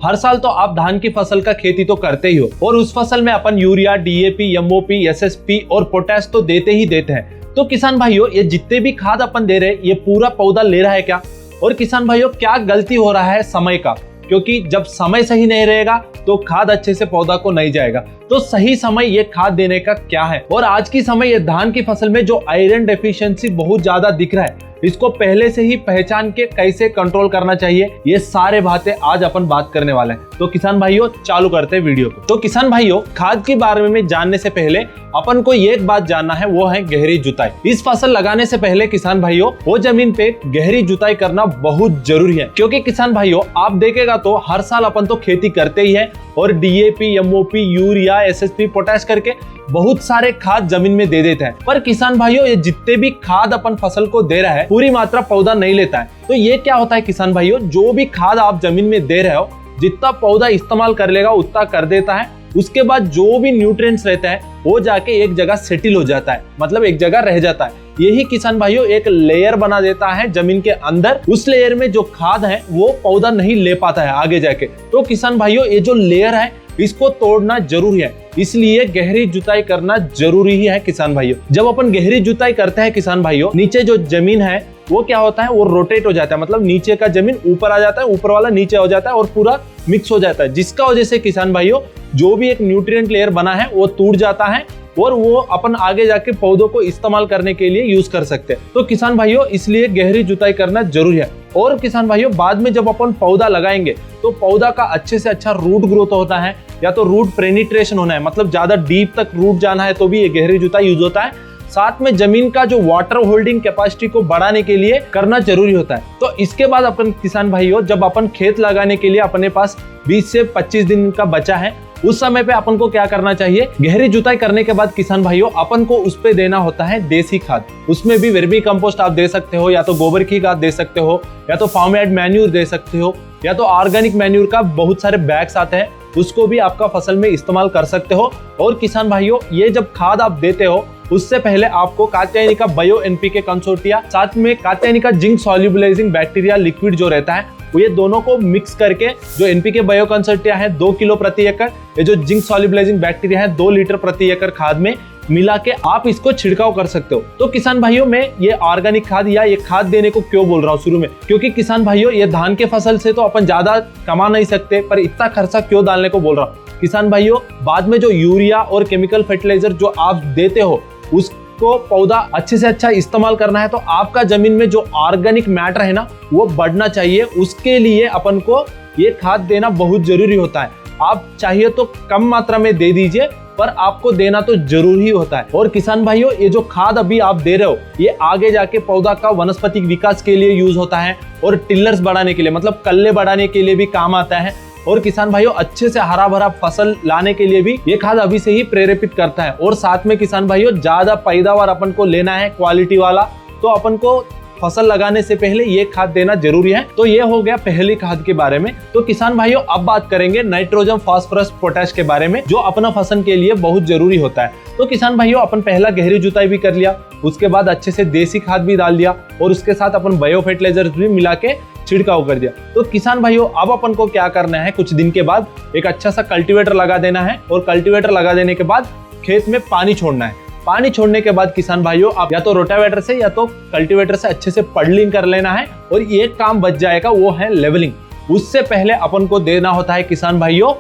हर साल तो आप धान की फसल का खेती तो करते ही हो और उस फसल में अपन यूरिया, डीएपी, एमओपी, एसएसपी और पोटैश तो देते ही देते हैं। तो किसान भाइयों, ये जितने भी खाद अपन दे रहे हैं, ये पूरा पौधा ले रहा है क्या? और किसान भाइयों, क्या गलती हो रहा है समय का? क्योंकि जब समय सही नहीं रहेगा तो खाद अच्छे से पौधा को नहीं जाएगा। तो सही समय ये खाद देने का क्या है? और आज की समय ये धान की फसल में जो आयरन डेफिशिएंसी बहुत ज्यादा दिख रहा है, इसको पहले से ही पहचान के कैसे कंट्रोल करना चाहिए, ये सारे बातें आज अपन बात करने वाले हैं। तो किसान भाइयों, चालू करते हैं वीडियो को। तो किसान भाइयों, खाद के बारे में जानने से पहले अपन को एक बात जानना है, वो है गहरी जुताई। इस फसल लगाने से पहले किसान भाइयों, वो जमीन पे गहरी जुताई करना बहुत जरूरी है। क्योंकि किसान भाइयों, आप देखेगा तो हर साल अपन तो खेती करते ही है और DAP, MOP, urea, SSP, potash करके बहुत सारे खाद जमीन में दे देते हैं। पर किसान भाइयों, ये जितने भी खाद अपन फसल को दे रहा है, पूरी मात्रा पौधा नहीं लेता है। तो ये क्या होता है किसान भाइयों, जो भी खाद आप जमीन में दे रहे हो, जितना पौधा इस्तेमाल कर लेगा उतना कर देता है। उसके बाद जो भी न्यूट्रिएंट्स रहता है वो जाके एक जगह सेटल हो जाता है, मतलब एक जगह रह जाता है। यही किसान भाइयों एक लेयर बना देता है जमीन के अंदर। उस लेयर में जो खाद है वो पौधा नहीं ले पाता है आगे जाके। तो किसान भाइयों, ये जो लेयर है इसको तोड़ना जरूरी है, इसलिए गहरी जुताई करना जरूरी ही है किसान भाइयों। जब अपन गहरी जुताई करते हैं किसान भाइयों, नीचे जो जमीन है वो क्या होता है, वो रोटेट हो जाता है, मतलब नीचे का जमीन ऊपर आ जाता है, ऊपर वाला नीचे हो जाता है और पूरा मिक्स हो जाता है, जिसका वजह से किसान भाइयों जो भी एक न्यूट्रिएंट लेयर बना है वो टूट जाता है और वो अपन आगे जाके पौधों को इस्तेमाल करने के लिए यूज कर सकते हैं। तो किसान भाइयों, इसलिए गहरी जुताई करना जरूरी है। और किसान भाइयों, बाद में जब अपन पौधा लगाएंगे तो पौधा का अच्छे से अच्छा रूट ग्रोथ होता है, या तो रूट पेनिट्रेशन होना है, मतलब ज्यादा डीप तक रूट जाना है तो भी ये गहरी जुताई यूज होता है। साथ में जमीन का जो वाटर होल्डिंग कैपेसिटी को बढ़ाने के लिए करना जरूरी होता है। तो इसके बाद अपन किसान भाइयों, जब अपन खेत लगाने के लिए अपने पास 20 से 25 दिन का बचा है, उस समय पे अपन को क्या करना चाहिए, गहरी जुताई करने के बाद किसान भाइयों अपन को उस पे देना होता है देसी खाद। उसमें भी वर्मी कंपोस्ट आप दे सकते हो, या तो गोबर की खाद दे सकते हो, या तो फार्म यार्ड मैन्यूर दे सकते हो, या तो ऑर्गेनिक मैन्यूर का बहुत सारे बैग्स आते हैं, उसको भी आपका फसल में इस्तेमाल कर सकते हो। और किसान भाइयों, ये जब खाद आप देते हो उससे पहले आपको कात्यायनिका बायो एनपीके कंसोर्टिया, साथ में कात्यायनिका जिंक सॉल्युबलाइजिंग बैक्टीरिया लिक्विड जो रहता है, ये दोनों को मिक्स करके, जो एनपीके बायो कंसोर्टिया है 2 किलो प्रति एकड़, ये जो जिंक सॉल्युबलाइजिंग बैक्टीरिया है 2 लीटर प्रति एकड़ खाद में मिला के आप इसको छिड़काव कर सकते हो। तो किसान भाइयों, मैं ये ऑर्गेनिक खाद या ये खाद देने को क्यों बोल रहा हूँ शुरू में, क्योंकि किसान भाइयों, ये धान के फसल से तो अपन ज्यादा कमा नहीं सकते, पर इतना खर्चा क्यों डालने को बोल रहा हूँ किसान भाइयों। बाद में जो यूरिया और केमिकल फर्टिलाइजर जो आप देते हो, उसको पौधा अच्छे से अच्छा इस्तेमाल करना है, तो आपका जमीन में जो ऑर्गेनिक मैटर है ना, वो बढ़ना चाहिए। उसके लिए अपन को ये खाद देना बहुत जरूरी होता है। आप चाहिए तो कम मात्रा में दे दीजिए, पर आपको देना तो जरूरी होता है। और किसान भाइयों, ये जो खाद अभी आप दे रहे हो, ये आगे जाके पौधा का वनस्पतिक विकास के लिए यूज होता है और टिलर्स बढ़ाने के लिए, मतलब कल्ले बढ़ाने के लिए भी काम आता है। और किसान भाइयों, अच्छे से हरा भरा फसल लाने के लिए भी ये खाद अभी से ही प्रेरेपित करता है। और साथ में किसान भाइयों, ज्यादा पैदावार अपन को लेना है क्वालिटी वाला, तो अपन को फसल लगाने से पहले ये खाद देना जरूरी है। तो ये हो गया पहली खाद के बारे में। तो किसान भाइयों, अब बात करेंगे नाइट्रोजन, फास्फोरस, पोटैश के बारे में, जो अपना फसल के लिए बहुत जरूरी होता है। तो किसान भाइयों, अपन पहला गहरी जुताई भी कर लिया, उसके बाद अच्छे से देसी खाद भी डाल दिया और उसके साथ अपन बायो फर्टिलाइजर भी मिला के छिड़काव कर दिया। तो किसान भाइयों, अब अपन को क्या करना है, कुछ दिन के बाद एक अच्छा सा कल्टीवेटर लगा देना है और कल्टीवेटर लगा देने के बाद खेत में पानी छोड़ना है। पानी छोड़ने के बाद किसान भाइयों, आप या तो रोटावेटर से या तो कल्टीवेटर से अच्छे से पडलिंग कर लेना है और ये काम बच जाएगा, वो है लेवलिंग। उससे पहले अपन को देना होता है किसान भाइयों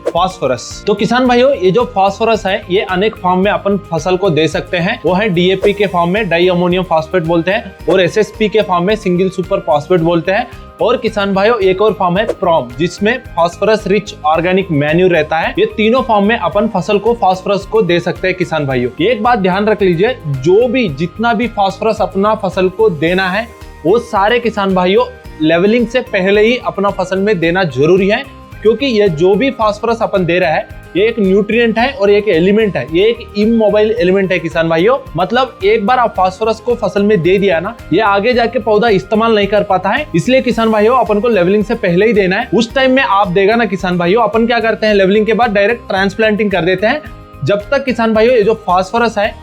फास्फोरस। तो किसान भाइयों, ये जो फास्फोरस है, ये अनेक फॉर्म में अपन फसल को दे सकते हैं। वो है डीएपी के फॉर्म में डाई अमोनियम फास्फेट बोलते हैं, और एसएसपी के फॉर्म में सिंगल सुपर फास्फेट बोलते हैं। और किसान भाइयों, एक और फॉर्म है प्रॉम, जिसमें फास्फोरस रिच ऑर्गेनिक मैन्यूर रहता है। ये तीनों फॉर्म में अपन फसल को फास्फोरस को दे सकते हैं किसान भाइयों। एक बात ध्यान रख लीजिए, जो भी जितना भी फास्फोरस अपना फसल को देना है, वो सारे किसान भाइयों लेवलिंग से पहले ही अपना फसल में देना जरूरी है। क्योंकि ये जो भी फास्फोरस अपन दे रहा है, ये एक न्यूट्रिएंट है और एक एलिमेंट है, ये एक इमोबाइल एलिमेंट है किसान भाइयों। मतलब एक बार आप फास्फोरस को फसल में दे दिया ना, ये आगे जाके पौधा इस्तेमाल नहीं कर पाता है। इसलिए किसान भाइयों, अपन को लेवलिंग से पहले ही देना है। उस टाइम में आप देगा ना किसान भाइयों, अपन क्या करते हैं, लेवलिंग के बाद डायरेक्ट ट्रांसप्लांटिंग कर देते हैं। जब तक किसान भाइयों ये जो फास्फोरस है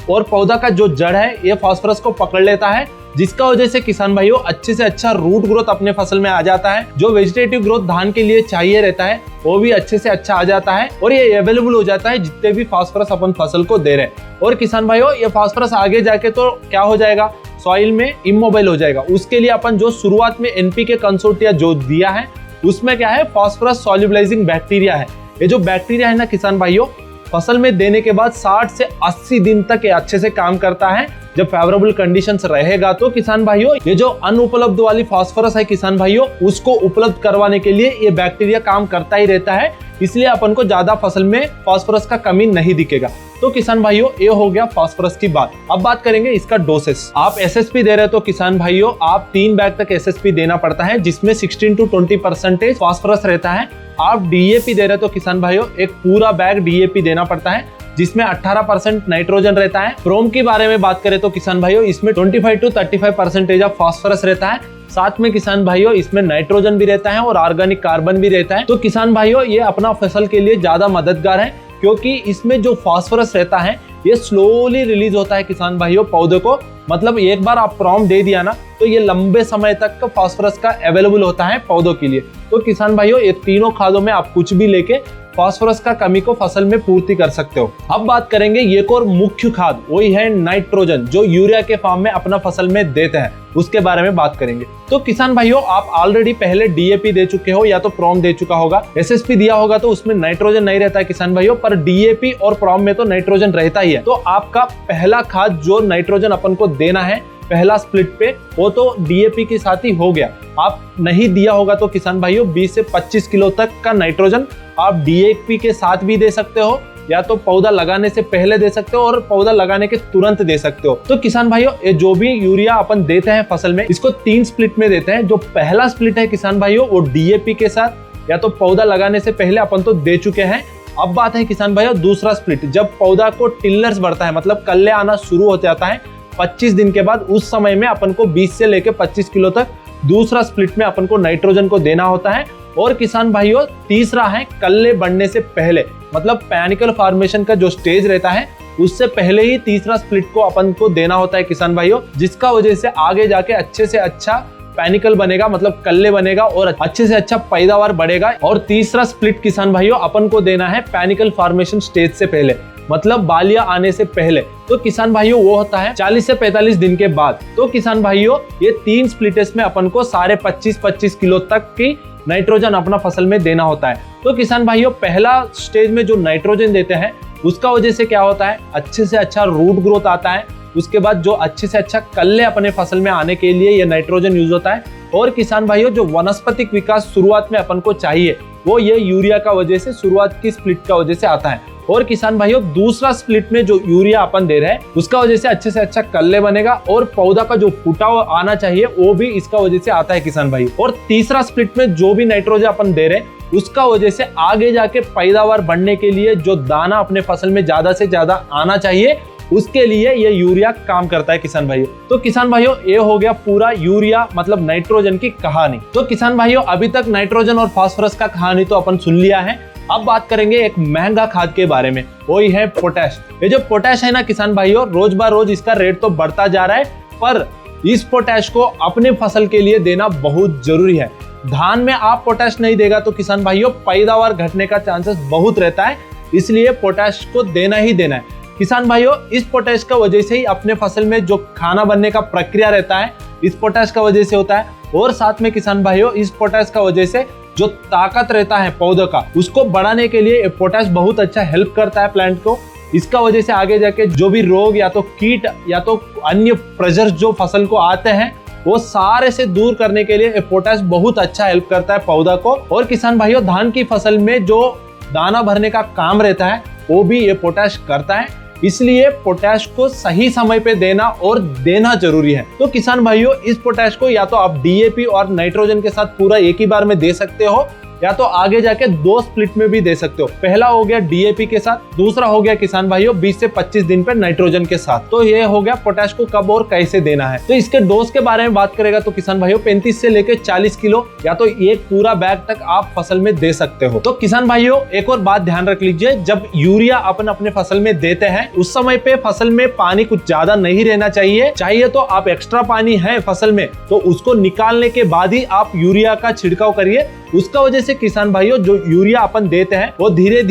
और पौधा का जो जड़ है ये फास्फोरस को पकड़ लेता है, जिसका वजह से किसान भाइयों अच्छे से अच्छा रूट ग्रोथ अपने फसल में आ जाता है। जो वेजिटेटिव ग्रोथ धान के लिए चाहिए रहता है वो भी अच्छे से अच्छा आ जाता है और ये अवेलेबल हो जाता है जितने भी फास्फोरस अपन फसल को दे रहे हैं। और किसान भाइयों ये फास्फोरस आगे जाके तो क्या हो जाएगा, सॉइल में इमोबाइल हो जाएगा। उसके लिए अपन जो शुरुआत में एनपीके कंसोर्टिया जो दिया है उसमें क्या है, फास्फोरस सॉल्युबलाइजिंग बैक्टीरिया है। ये जो बैक्टीरिया है ना किसान भाइयों, फसल में देने के बाद 60 से 80 दिन तक ये अच्छे से काम करता है। जब फेवरेबल कंडीशंस रहेगा तो किसान भाइयों ये जो अनुपलब्ध वाली फास्फोरस है किसान भाइयों, उसको उपलब्ध करवाने के लिए ये बैक्टीरिया काम करता ही रहता है। इसलिए अपन को ज्यादा फसल में फास्फोरस का कमी नहीं दिखेगा। तो किसान भाइयों ये हो गया फास्फोरस की बात। अब बात करेंगे इसका डोसेस। आप एसएसपी दे रहे हो तो किसान भाइयों आप 3 बैग तक एसएसपी देना पड़ता है, जिसमें 16 to 20% फास्फोरस रहता है। आप डीएपी दे रहे हो तो किसान भाइयों एक पूरा बैग डीएपी देना पड़ता है, जिसमें 18% नाइट्रोजन रहता है। प्रोम के बारे में बात करें तो किसान भाइयों इसमें 25 to 35% ऑफ फास्फोरस रहता है। साथ में किसान भाइयों इसमें नाइट्रोजन भी रहता है और ऑर्गेनिक कार्बन भी रहता है। तो किसान भाइयों ये अपना फसल के लिए ज्यादा मददगार है, क्योंकि इसमें जो फास्फोरस रहता है ये स्लोली रिलीज होता है किसान भाइयों पौधे को। मतलब एक बार आप प्रॉम दे दिया ना तो ये लंबे समय तक का फास्फोरस का अवेलेबल होता है पौधों के लिए। तो किसान भाइयों ये तीनों खादों में आप कुछ भी लेके फास्फोरस का कमी को फसल में पूर्ति कर सकते हो। अब बात करेंगे एक और मुख्य खाद, वही है नाइट्रोजन, जो यूरिया के फॉर्म में अपना फसल में देते हैं, उसके बारे में बात करेंगे। तो किसान भाइयों आप ऑलरेडी पहले डीएपी दे चुके हो या तो प्रॉम दे चुका होगा। एसएसपी दिया होगा तो उसमें नाइट्रोजन नहीं रहता है किसान भाइयों, पर डीएपी और प्रॉम में तो नाइट्रोजन रहता ही है। तो आपका पहला खाद जो नाइट्रोजन अपन को देना है पहला स्प्लिट पे, वो तो डीएपी के साथ ही हो गया। आप नहीं दिया होगा तो किसान भाइयों 20 से 25 किलो तक का नाइट्रोजन आप डीएपी के साथ भी दे सकते हो, या तो पौधा लगाने से पहले दे सकते हो और पौधा लगाने के तुरंत दे सकते हो। तो किसान भाइयों ये जो भी यूरिया अपन देते हैं फसल में, इसको 3 स्प्लिट में देते हैं। जो पहला स्प्लिट है किसान भाइयों वो डीएपी के साथ या तो पौधा लगाने से पहले अपन तो दे चुके हैं। अब बात है किसान भाइयों दूसरा स्प्लिट, जब पौधा को टिल्लर्स बढ़ता है, मतलब कल्ले आना शुरू हो जाता है 25 दिन के बाद, उस समय में अपन को 20 से लेकर 25 किलो तक दूसरा स्प्लिट में अपन को नाइट्रोजन को देना होता है। और किसान भाइयों तीसरा है कल्ले बढ़ने से पहले, मतलब पैनिकल फॉर्मेशन का जो स्टेज रहता है उससे पहले ही तीसरा स्प्लिट को अपन को देना होता है किसान भाइयों, जिसका वजह से आगे जाके अच्छे से अच्छा पैनिकल बनेगा, मतलब कल्ले बनेगा और अच्छे से अच्छा पैदावार बढ़ेगा। और तीसरा स्प्लिट किसान भाइयों अपन को देना है पैनिकल फॉर्मेशन स्टेज से पहले, मतलब बालियां आने से पहले। तो किसान भाइयों वो होता है 40 से 45 दिन के बाद। तो किसान भाइयों ये 3 स्प्लिटेस में अपन को सारे 25-25 किलो तक की नाइट्रोजन अपना फसल में देना होता है। तो किसान भाइयों पहला स्टेज में जो नाइट्रोजन देते हैं उसका वजह से क्या होता है, अच्छे से अच्छा रूट ग्रोथ आता है। उसके बाद जो अच्छे से अच्छा कल्ले अपने फसल में आने के लिए ये नाइट्रोजन यूज होता है। और किसान भाइयों जो वनस्पतिक विकास शुरुआत में अपन को चाहिए वो ये यूरिया का वजह से शुरुआत की स्प्लिट का वजह से आता है। और किसान भाइयों दूसरा स्प्लिट में जो यूरिया अपन दे रहे हैं उसका वजह से अच्छे अच्छा कल्ले बनेगा और पौधा का जो फुटाव आना चाहिए वो भी इसका वजह से आता है किसान भाई। और तीसरा स्प्लिट में जो भी नाइट्रोजन अपन दे रहे हैं उसका वजह से आगे जाके पैदावार बढ़ने के लिए जो दाना अपने फसल में ज्यादा से ज्यादा आना चाहिए उसके लिए ये यूरिया काम करता है किसान भाइयों। तो किसान भाइयों ये हो गया पूरा यूरिया मतलब नाइट्रोजन की कहानी। तो किसान भाइयों अभी तक नाइट्रोजन और फास्फोरस का कहानी तो अपन सुन लिया है। अब बात करेंगे एक महंगा खाद के बारे में, वही है पोटैश। ये जो पोटैश है ना किसान भाइयों रोज बार रोज इसका रेट तो बढ़ता जा रहा है, पर इस पोटैश को अपने फसल के लिए देना बहुत जरूरी है। धान में आप पोटैश नहीं देगा तो किसान भाइयों पैदावार घटने का चांसेस बहुत रहता है, इसलिए पोटैश को देना ही देना है। किसान भाइयों इस पोटैश का वजह से ही अपने फसल में जो खाना बनने का प्रक्रिया रहता है इस पोटैश का वजह से होता है। और साथ में किसान भाइयों इस पोटैश का वजह से जो ताकत रहता है पौधों का उसको बढ़ाने के लिए पोटैश बहुत अच्छा हेल्प करता है प्लांट को। इसका वजह से आगे जाके जो भी रोग या तो कीट या तो अन्य प्रेशर जो फसल को आते हैं वो सारे से दूर करने के लिए पोटैश बहुत अच्छा हेल्प करता है पौधा को। और किसान भाइयों धान की फसल में जो दाना भरने का काम रहता है वो भी ये पोटैश करता है, इसलिए पोटैश को सही समय पे देना और देना जरूरी है। तो किसान भाइयों इस पोटैश को या तो आप डीएपी और नाइट्रोजन के साथ पूरा एक ही बार में दे सकते हो, या तो आगे जाके 2 स्प्लिट में भी दे सकते हो। पहला हो गया डीएपी के साथ, दूसरा हो गया किसान भाइयों 20 से 25 दिन पे नाइट्रोजन के साथ। तो ये हो गया पोटैश को कब और कैसे देना है। तो इसके डोज के बारे में बात करेगा तो किसान भाइयों 35 से लेकर 40 किलो या तो एक पूरा बैग तक आप फसल में दे सकते हो। तो किसान भाइयों एक और बात ध्यान रख लीजिए, जब यूरिया अपन अपने फसल में देते हैं उस समय पे फसल में पानी कुछ ज्यादा नहीं रहना चाहिए तो आप एक्स्ट्रा पानी है फसल में तो उसको निकालने के बाद ही आप यूरिया का छिड़काव करिए। उसका वजह से किसान भाइयों जो यूरिया अपन देते हैं वो धीरे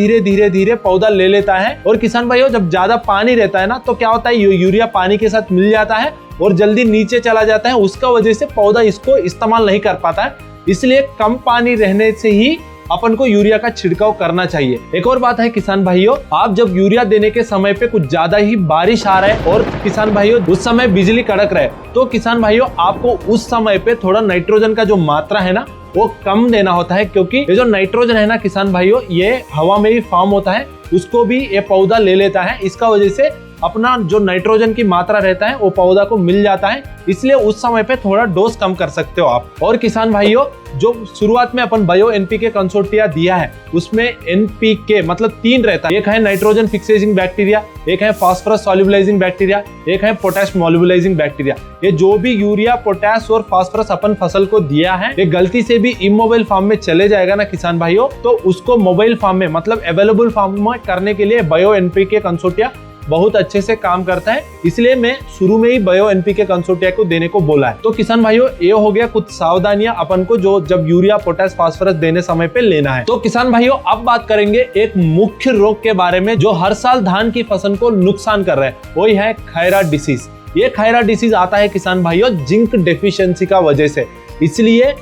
धीरे पौधा ले लेता है। और किसान भाइयों जब ज्यादा पानी रहता है ना तो क्या होता है यूरिया पानी के साथ मिल जाता है और जल्दी नीचे चला जाता है, उसका वजह से पौधा इसको इस्तेमाल नहीं कर पाता है। इसलिए कम पानी रहने से ही अपन को यूरिया का छिड़काव करना चाहिए। एक और बात है किसान भाइयों, आप जब यूरिया देने के समय पे कुछ ज्यादा ही बारिश आ रहा है और किसान भाइयों उस समय बिजली कड़क रहा है तो किसान भाइयों आपको उस समय पे थोड़ा नाइट्रोजन का जो मात्रा है ना वो कम देना होता है, क्योंकि ये जो नाइट्रोजन है ना किसान भाइयों ये हवा में ही फॉर्म होता है, उसको भी ये पौधा ले लेता है। इसका वजह से अपना जो नाइट्रोजन की मात्रा रहता है वो पौधा को मिल जाता है, इसलिए उस समय पे थोड़ा डोज कम कर सकते हो आप। और किसान भाइयों जो शुरुआत में अपन बायो एनपीके कंसोर्टिया दिया है उसमें एनपीके मतलब 3 रहता है, एक है नाइट्रोजन फिक्सेसिंग बैक्टीरिया, एक है फास्फोरस सॉल्युबलाइजिंग बैक्टीरिया, एक है पोटैश मोलुबलाइजिंग बैक्टीरिया। ये जो भी यूरिया पोटैश और फास्फोरस अपन फसल को दिया है ये गलती से भी इमोबाइल फॉर्म में चले जाएगा ना किसान भाइयों तो उसको मोबाइल फॉर्म में मतलब अवेलेबल फॉर्म में करने के लिए बायो एनपीके कंसोर्टिया बहुत अच्छे से काम करता है, इसलिए मैं शुरू में ही बायो एनपीके कंसोर्टिया को देने को बोला है। तो किसान भाइयों ये हो गया कुछ सावधानियां अपन को जो जब यूरिया पोटैश फास्फोरस देने समय पे लेना है। तो किसान भाइयों अब बात करेंगे एक मुख्य रोग के बारे में जो हर साल धान की फसल को नुकसान कर रहा है, वही है खैरा डिसीज। ये खैरा डिसीज आता है किसान भाइयों जिंक डेफिशिएंसी का वजह से, इसलिए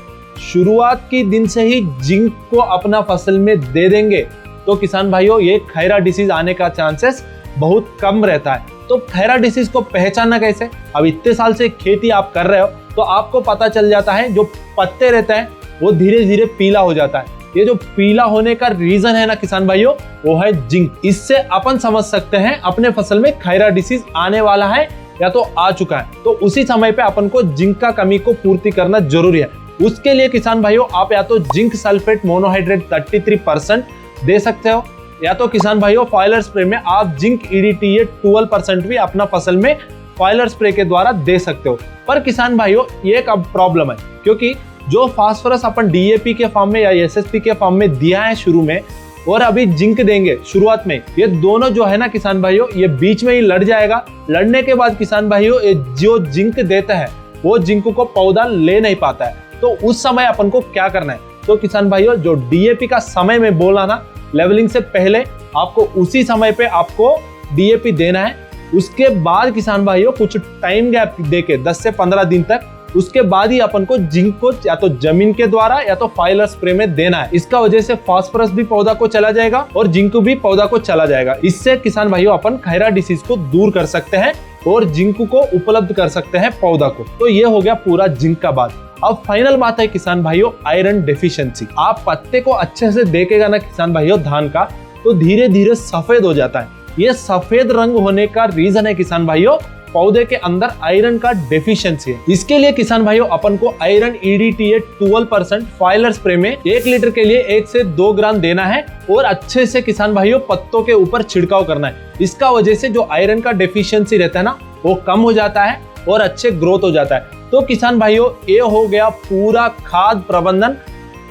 शुरुआत के दिन से ही जिंक को अपना फसल में दे देंगे तो किसान भाइयों ये खैरा डिसीज आने का चांसेस बहुत कम रहता है। तो खैरा डिसीज को पहचानना कैसे? अब इतने साल से खेती आप कर रहे हो तो आपको पता चल जाता है जो पत्ते रहते हैं वो धीरे धीरे पीला हो जाता है। ये जो पीला होने का रीजन है ना किसान भाइयों वो है जिंक। इससे अपन समझ सकते हैं अपने फसल में खैरा डिसीज आने वाला है या तो आ चुका है। तो उसी समय पे अपन को जिंक का कमी को पूर्ति करना जरूरी है। उसके लिए किसान भाइयों आप या तो जिंक सल्फेट मोनोहाइड्रेट 33% दे सकते हो या तो किसान भाइयों फॉयलर स्प्रे में आप जिंक EDTA 12% भी अपना फसल में फॉयलर स्प्रे के द्वारा दे सकते हो। पर किसान भाइयों ये एक अब प्रॉब्लम है, क्योंकि जो फास्फोरस अपन DAP के फॉर्म में या SSP के फॉर्म में दिया है शुरू में और अभी जिंक देंगे शुरुआत में, ये दोनों जो है ना किसान भाइयों ये बीच में ही लड़ जाएगा। लड़ने के बाद किसान भाइयों ये जो जिंक देता है वो जिंक को पौधा ले नहीं पाता है। तो उस समय अपन को क्या करना है? तो किसान भाइयों जो DAP का समय में बोला ना लेवलिंग से पहले आपको उसी समय पे आपको DAP देना है। उसके बाद किसान भाइयों कुछ टाइम गैप देके 10 से 15 दिन तक उसके बाद ही अपन को जिंक को या तो जमीन के द्वारा या तो फॉयलर स्प्रे में देना है। इसका वजह से फास्फोरस भी पौधा को चला जाएगा और जिंक भी पौधा को चला जाएगा। इससे किसान भाइयों अपन खैरा डिसीज को दूर कर सकते हैं और जिंक को उपलब्ध कर सकते हैं पौधा को। तो ये हो गया पूरा जिंक का बात। अब फाइनल बात है किसान भाइयों आयरन डेफिशिएंसी। आप पत्ते को अच्छे से देखेगा ना किसान भाइयों धान का तो धीरे धीरे सफेद हो जाता है। ये सफेद रंग होने का रीजन है किसान भाइयों पौधे के अंदर आयरन का डेफिशिएंसी है। इसके लिए किसान भाइयों अपन को आयरन EDTA 12% फॉयलर स्प्रे में 1 लीटर के लिए 1 से 2 ग्राम देना है और अच्छे से किसान भाइयों पत्तों के ऊपर छिड़काव करना है। इसका वजह से जो आयरन का डेफिशिएंसी रहता है ना वो कम हो जाता है और अच्छे ग्रोथ हो जाता है। तो किसान भाइयों ये हो गया पूरा खाद प्रबंधन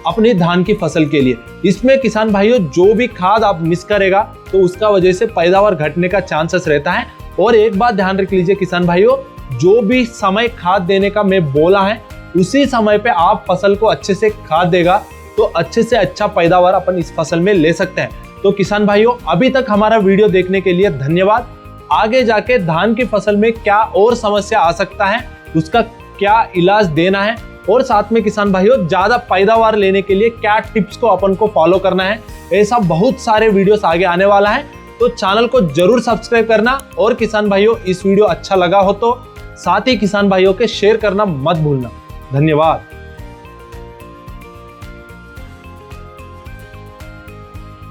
अपनी धान की फसल के लिए। इसमें किसान भाइयों जो भी खाद आप मिस करेगा तो उसका वजह से पैदावार घटने का चांसेस रहता है। और एक बात ध्यान रख लीजिए किसान भाइयों जो भी समय खाद देने का मैं बोला है उसी समय पे आप फसल को अच्छे से खाद देगा तो अच्छे से अच्छा पैदावार अपन इस फसल में ले सकते हैं। तो किसान भाइयों अभी तक हमारा वीडियो देखने के लिए धन्यवाद। आगे जाके धान की फसल में क्या और समस्या आ सकता है उसका क्या इलाज देना है और साथ में किसान भाइयों ज्यादा पैदावार लेने के लिए क्या टिप्स को अपन को फॉलो करना है, ऐसा बहुत सारे वीडियोस आगे आने वाला है। तो चैनल को जरूर सब्सक्राइब करना और किसान भाइयों इस वीडियो अच्छा लगा हो तो साथ ही किसान भाइयों के शेयर करना मत भूलना। धन्यवाद।